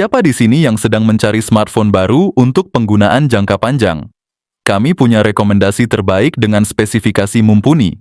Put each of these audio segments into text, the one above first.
Siapa di sini yang sedang mencari smartphone baru untuk penggunaan jangka panjang? Kami punya rekomendasi terbaik dengan spesifikasi mumpuni.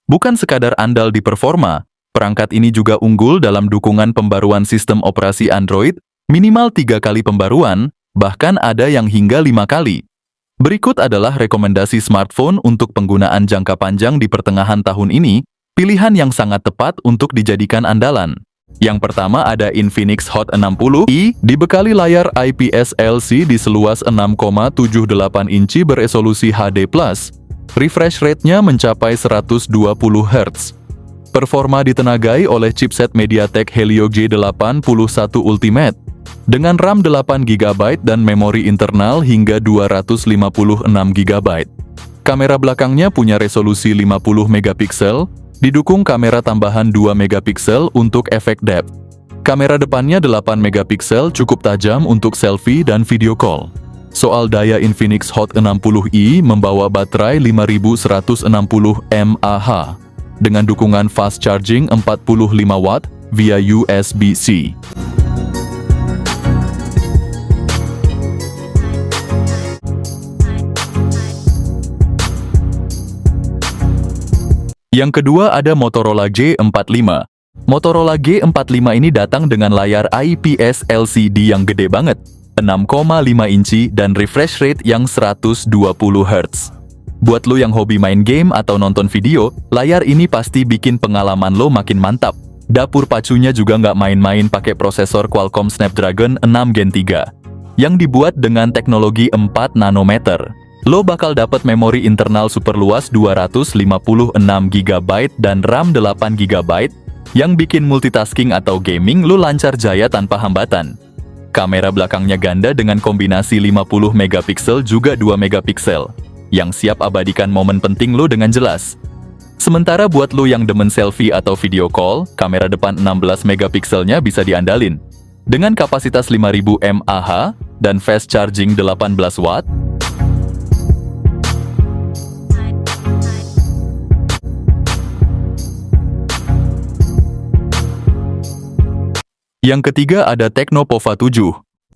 Bukan sekadar andal di performa, perangkat ini juga unggul dalam dukungan pembaruan sistem operasi Android, minimal 3 kali pembaruan, bahkan ada yang hingga 5 kali. Berikut adalah rekomendasi smartphone untuk penggunaan jangka panjang di pertengahan tahun ini, pilihan yang sangat tepat untuk dijadikan andalan. Yang pertama ada Infinix Hot 60i, dibekali layar IPS LCD seluas 6,78 inci beresolusi HD+. Refresh rate-nya mencapai 120 Hz. Performa ditenagai oleh chipset MediaTek Helio G81 Ultimate, dengan RAM 8 GB dan memori internal hingga 256 GB. Kamera belakangnya punya resolusi 50 megapiksel, didukung kamera tambahan 2 megapiksel untuk efek depth. Kamera depannya 8 megapiksel cukup tajam untuk selfie dan video call. Soal daya, Infinix Hot 60i membawa baterai 5160 mAh dengan dukungan fast charging 45 watt via USB-C. Yang kedua ada Motorola G45. Motorola G45 ini datang dengan layar IPS LCD yang gede banget, 6,5 inci dan refresh rate yang 120 Hz. Buat lo yang hobi main game atau nonton video, layar ini pasti bikin pengalaman lo makin mantap. Dapur pacunya juga nggak main-main, pakai prosesor Qualcomm Snapdragon 6 Gen 3, yang dibuat dengan teknologi 4 nanometer. Lo bakal dapat memori internal super luas 256 GB dan RAM 8 GB, yang bikin multitasking atau gaming lo lancar jaya tanpa hambatan. Kamera belakangnya ganda dengan kombinasi 50 megapiksel juga 2 megapiksel, yang siap abadikan momen penting lo dengan jelas. Sementara buat lo yang demen selfie atau video call, kamera depan 16 megapikselnya bisa diandalin. Dengan kapasitas 5000 mAh dan fast charging 18 watt, Yang ketiga ada Tecno Pova 7.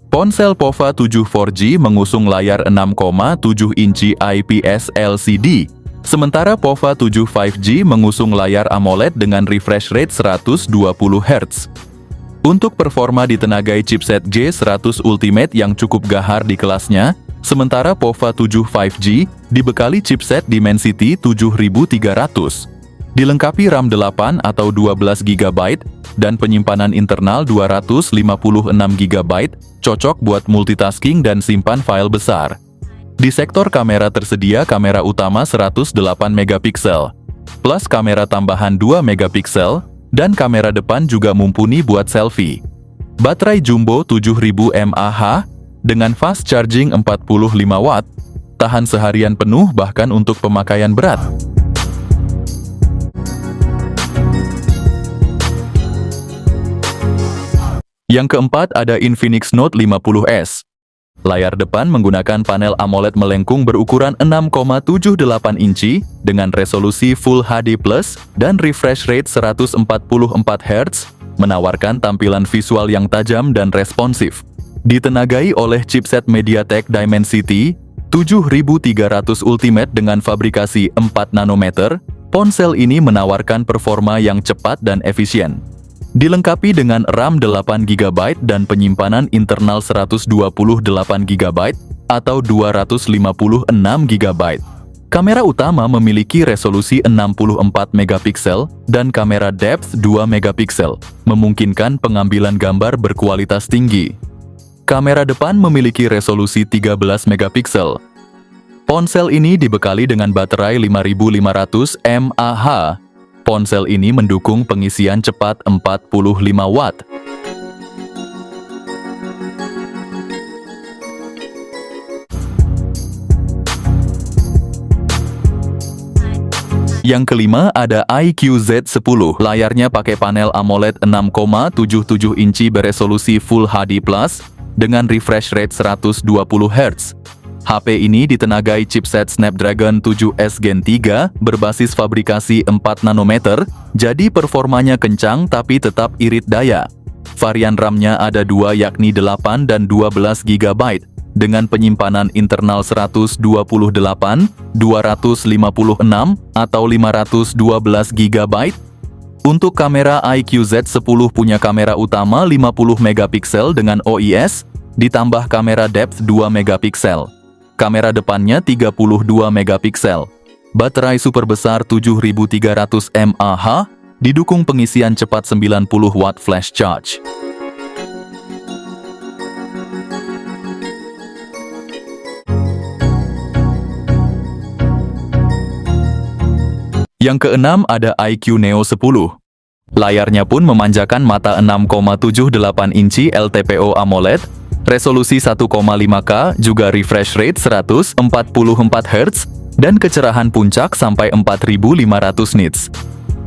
Ponsel Pova 7 4G mengusung layar 6,7 inci IPS LCD, sementara Pova 7 5G mengusung layar AMOLED dengan refresh rate 120 Hz. Untuk performa ditenagai chipset G100 Ultimate yang cukup gahar di kelasnya, sementara Pova 7 5G dibekali chipset Dimensity 7300. Dilengkapi RAM 8 atau 12 GB dan penyimpanan internal 256 GB, cocok buat multitasking dan simpan file besar. Di sektor kamera tersedia kamera utama 108 megapiksel, plus kamera tambahan 2 megapiksel, dan kamera depan juga mumpuni buat selfie. Baterai jumbo 7000 mAh dengan fast charging 45 watt, tahan seharian penuh bahkan untuk pemakaian berat. Yang keempat ada Infinix Note 50s. Layar depan menggunakan panel AMOLED melengkung berukuran 6,78 inci dengan resolusi Full HD+ dan refresh rate 144 Hz, menawarkan tampilan visual yang tajam dan responsif. Ditenagai oleh chipset MediaTek Dimensity 7300 Ultimate dengan fabrikasi 4 nanometer, ponsel ini menawarkan performa yang cepat dan efisien. Dilengkapi dengan RAM 8 GB dan penyimpanan internal 128 GB atau 256 GB. Kamera utama memiliki resolusi 64 megapiksel dan kamera depth 2 megapiksel, memungkinkan pengambilan gambar berkualitas tinggi. Kamera depan memiliki resolusi 13 megapiksel. Ponsel ini dibekali dengan baterai 5500 mAh. Ponsel ini mendukung pengisian cepat 45 watt. Yang kelima ada iQOO Z10. Layarnya pakai panel AMOLED 6,77 inci beresolusi Full HD+, dengan refresh rate 120 Hz. HP ini ditenagai chipset Snapdragon 7S Gen 3 berbasis fabrikasi 4 nanometer, jadi performanya kencang tapi tetap irit daya. Varian RAM-nya ada dua yakni 8 dan 12 GB, dengan penyimpanan internal 128, 256, atau 512 GB. Untuk kamera iQOO Z10 punya kamera utama 50 megapiksel dengan OIS, ditambah kamera depth 2 megapiksel. Kamera depannya 32 megapiksel. Baterai super besar 7300 mAh, didukung pengisian cepat 90 watt flash charge. Yang keenam ada iQOO Neo 10. Layarnya pun memanjakan mata 6,78 inci LTPO AMOLED, resolusi 1,5K, juga refresh rate 144 Hz, dan kecerahan puncak sampai 4500 nits.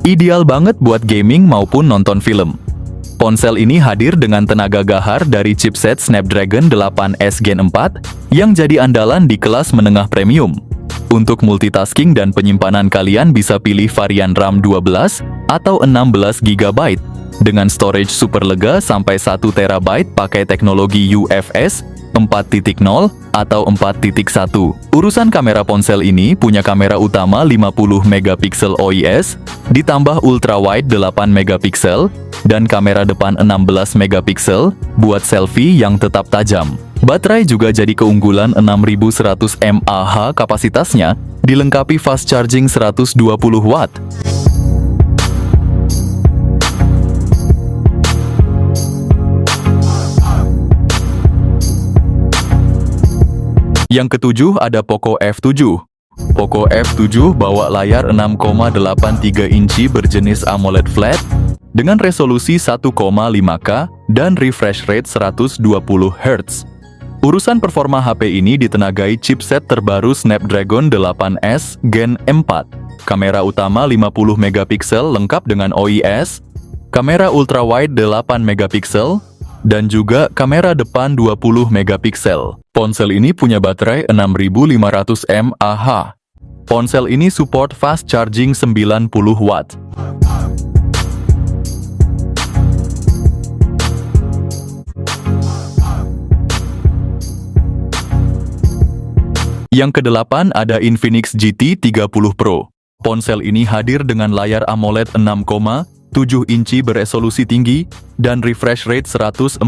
Ideal banget buat gaming maupun nonton film. Ponsel ini hadir dengan tenaga gahar dari chipset Snapdragon 8S Gen 4, yang jadi andalan di kelas menengah premium. Untuk multitasking dan penyimpanan kalian bisa pilih varian RAM 12 atau 16 GB dengan storage super lega sampai 1 TB pakai teknologi UFS 4.0 atau 4.1. Urusan kamera ponsel ini punya kamera utama 50 megapiksel OIS, ditambah ultrawide 8 megapiksel dan kamera depan 16 megapiksel buat selfie yang tetap tajam. Baterai juga jadi keunggulan 6100 mAh kapasitasnya, dilengkapi fast charging 120 watt. Yang ketujuh ada Poco F7. Poco F7 bawa layar 6,83 inci berjenis AMOLED flat dengan resolusi 1,5K dan refresh rate 120 Hz. Urusan performa HP ini ditenagai chipset terbaru Snapdragon 8S Gen 4. Kamera utama 50 megapiksel lengkap dengan OIS, kamera ultrawide 8 megapiksel, dan juga kamera depan 20 megapiksel. Ponsel ini punya baterai 6500 mAh. Ponsel ini support fast charging 90 watt. Yang kedelapan ada Infinix GT 30 Pro. Ponsel ini hadir dengan layar AMOLED 6,7 inci beresolusi tinggi dan refresh rate 144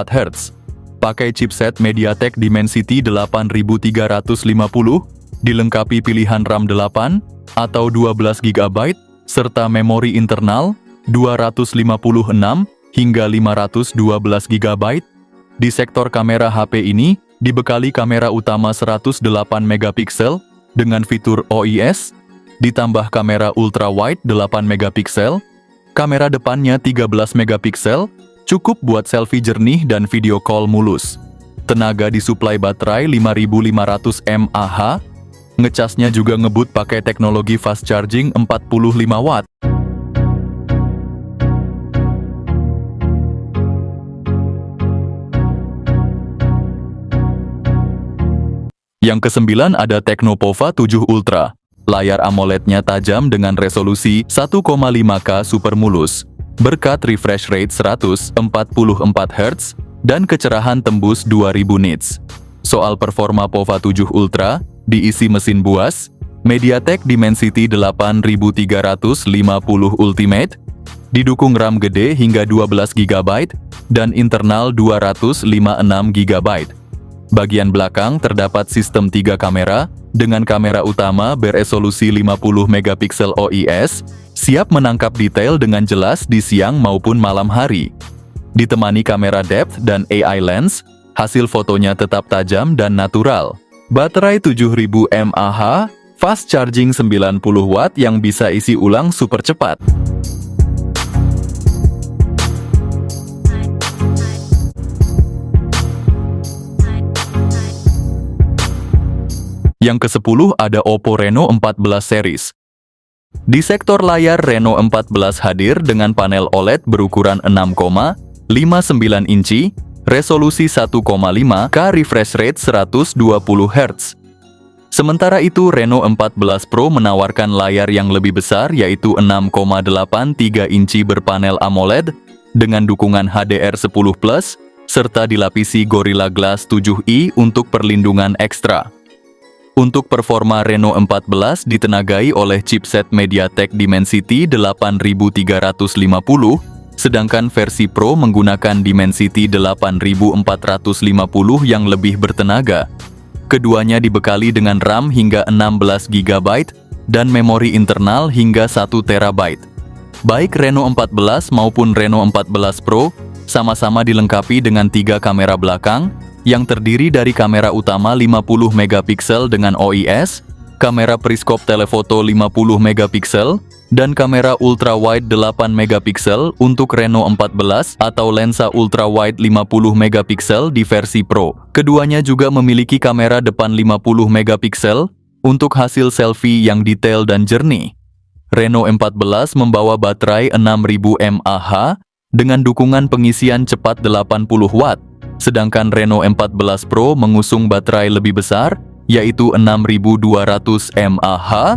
Hz. Pakai chipset MediaTek Dimensity 8350, dilengkapi pilihan RAM 8 atau 12 GB, serta memori internal 256 hingga 512 GB. Di sektor kamera HP ini, dibekali kamera utama 108 megapiksel dengan fitur OIS, ditambah kamera ultrawide 8 megapiksel, kamera depannya 13 megapiksel, cukup buat selfie jernih dan video call mulus. Tenaga disuplai baterai 5500 mAh, ngecasnya juga ngebut pakai teknologi fast charging 45 watt. Yang kesembilan ada Tecno Pova 7 Ultra. Layar AMOLED-nya tajam dengan resolusi 1,5K super mulus, berkat refresh rate 144 Hz dan kecerahan tembus 2000 nits. Soal performa Pova 7 Ultra, diisi mesin buas, MediaTek Dimensity 8350 Ultimate, didukung RAM gede hingga 12 GB, dan internal 256 GB. Bagian belakang terdapat sistem 3 kamera, dengan kamera utama beresolusi 50 megapiksel OIS, siap menangkap detail dengan jelas di siang maupun malam hari. Ditemani kamera depth dan AI lens, hasil fotonya tetap tajam dan natural. Baterai 7000 mAh, fast charging 90 watt yang bisa isi ulang super cepat. Yang ke-10 ada Oppo Reno 14 series. Di sektor layar, Reno 14 hadir dengan panel OLED berukuran 6,59 inci, resolusi 1,5K, refresh rate 120 Hz. Sementara itu, Reno 14 Pro menawarkan layar yang lebih besar yaitu 6,83 inci berpanel AMOLED dengan dukungan HDR10+, serta dilapisi Gorilla Glass 7i untuk perlindungan ekstra. Untuk performa Reno 14 ditenagai oleh chipset MediaTek Dimensity 8350, sedangkan versi Pro menggunakan Dimensity 8450 yang lebih bertenaga. Keduanya dibekali dengan RAM hingga 16 GB dan memori internal hingga 1 TB. Baik Reno 14 maupun Reno 14 Pro sama-sama dilengkapi dengan 3 kamera belakang yang terdiri dari kamera utama 50 megapiksel dengan OIS, kamera periskop telefoto 50 megapiksel, dan kamera ultrawide 8 megapiksel untuk Reno 14 atau lensa ultrawide 50 megapiksel di versi Pro. Keduanya juga memiliki kamera depan 50 megapiksel untuk hasil selfie yang detail dan jernih. Reno 14 membawa baterai 6000 mAh dengan dukungan pengisian cepat 80 Watt. Sedangkan Reno 14 Pro mengusung baterai lebih besar, yaitu 6200 mAh.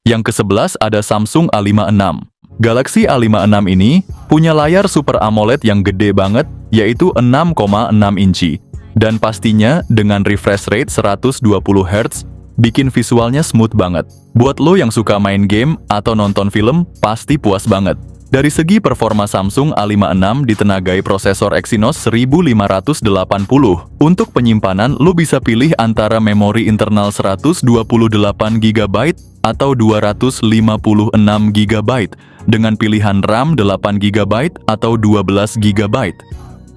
Yang ke-11 ada Samsung A56. Galaxy A56 ini punya layar Super AMOLED yang gede banget, yaitu 6,6 inci. Dan pastinya dengan refresh rate 120 Hz, bikin visualnya smooth banget. Buat lo yang suka main game atau nonton film, pasti puas banget. Dari segi performa Samsung A56 ditenagai prosesor Exynos 1580. Untuk penyimpanan, lo bisa pilih antara memori internal 128 GB atau 256 GB dengan pilihan RAM 8 GB atau 12 GB.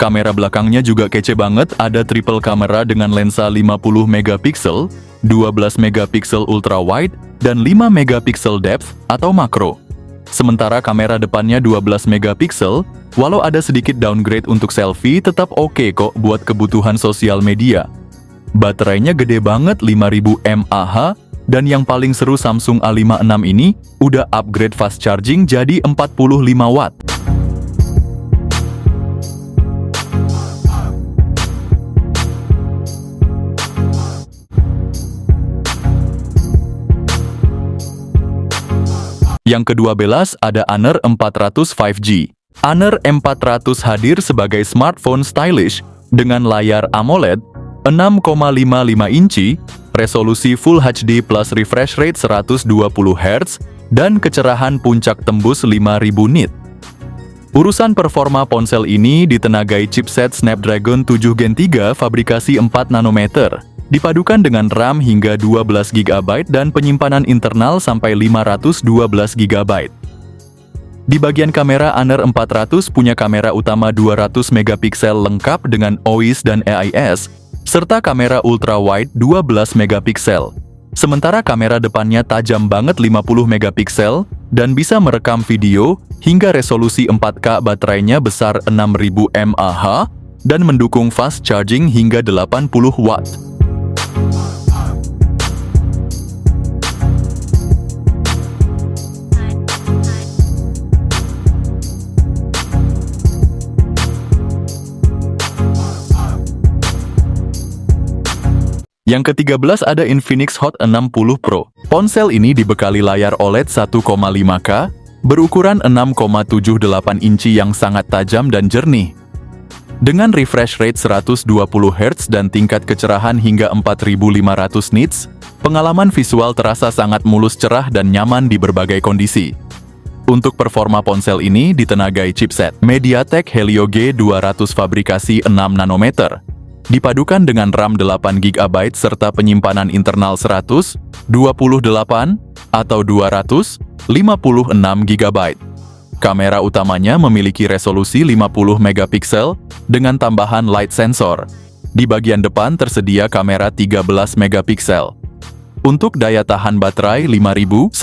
Kamera belakangnya juga kece banget, ada triple kamera dengan lensa 50 megapiksel, 12 megapiksel ultrawide, dan 5 megapiksel depth atau makro. Sementara kamera depannya 12 megapiksel, walau ada sedikit downgrade untuk selfie, tetap oke kok buat kebutuhan sosial media. Baterainya gede banget 5000 mAh, dan yang paling seru Samsung A56 ini udah upgrade fast charging jadi 45 Watt. Yang ke-12 ada Honor 400 5G. Honor 400 hadir sebagai smartphone stylish dengan layar AMOLED 6,55 inci, resolusi Full HD plus refresh rate 120 Hz, dan kecerahan puncak tembus 5000 nit. Urusan performa ponsel ini ditenagai chipset Snapdragon 7 Gen 3 fabrikasi 4 nanometer, dipadukan dengan RAM hingga 12 GB dan penyimpanan internal sampai 512 GB. Di bagian kamera, Honor 400 punya kamera utama 200 megapiksel lengkap dengan OIS dan AIS, serta kamera ultrawide 12 megapiksel. Sementara kamera depannya tajam banget 50 megapiksel dan bisa merekam video hingga resolusi 4K. Baterainya besar 6000 mAh dan mendukung fast charging hingga 80 Watt. Yang ke-13 ada Infinix Hot 60 Pro. Ponsel ini dibekali layar OLED 1,5K, berukuran 6,78 inci yang sangat tajam dan jernih. Dengan refresh rate 120 Hz dan tingkat kecerahan hingga 4500 nits, pengalaman visual terasa sangat mulus, cerah, dan nyaman di berbagai kondisi. Untuk performa ponsel ini ditenagai chipset MediaTek Helio G200 fabrikasi 6 nanometer. Dipadukan dengan RAM 8 GB serta penyimpanan internal 128 atau 256 GB. Kamera utamanya memiliki resolusi 50 megapiksel dengan tambahan light sensor. Di bagian depan tersedia kamera 13 megapiksel. Untuk daya tahan baterai 5160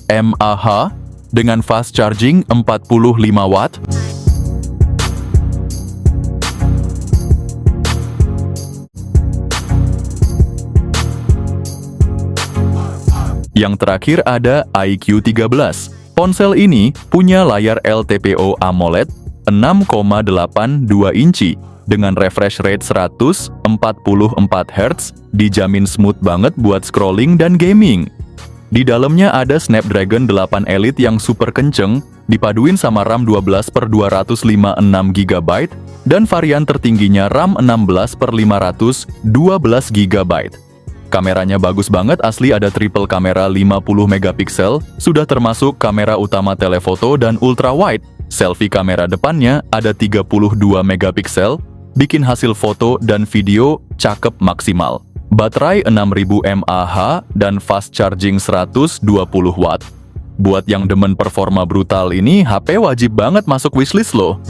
mAh dengan fast charging 45 Watt. Yang terakhir ada iQOO 13. Ponsel ini punya layar LTPO AMOLED 6,82 inci dengan refresh rate 144 Hz, dijamin smooth banget buat scrolling dan gaming. Di dalamnya ada Snapdragon 8 Elite yang super kenceng, dipaduin sama RAM 12/256 GB, dan varian tertingginya RAM 16/512 GB. Kameranya bagus banget, asli ada triple kamera 50 megapiksel, sudah termasuk kamera utama telefoto dan ultrawide. Selfie kamera depannya ada 32 megapiksel, bikin hasil foto dan video cakep maksimal. Baterai 6000 mAh dan fast charging 120 watt. Buat yang demen performa brutal ini, HP wajib banget masuk wishlist loh.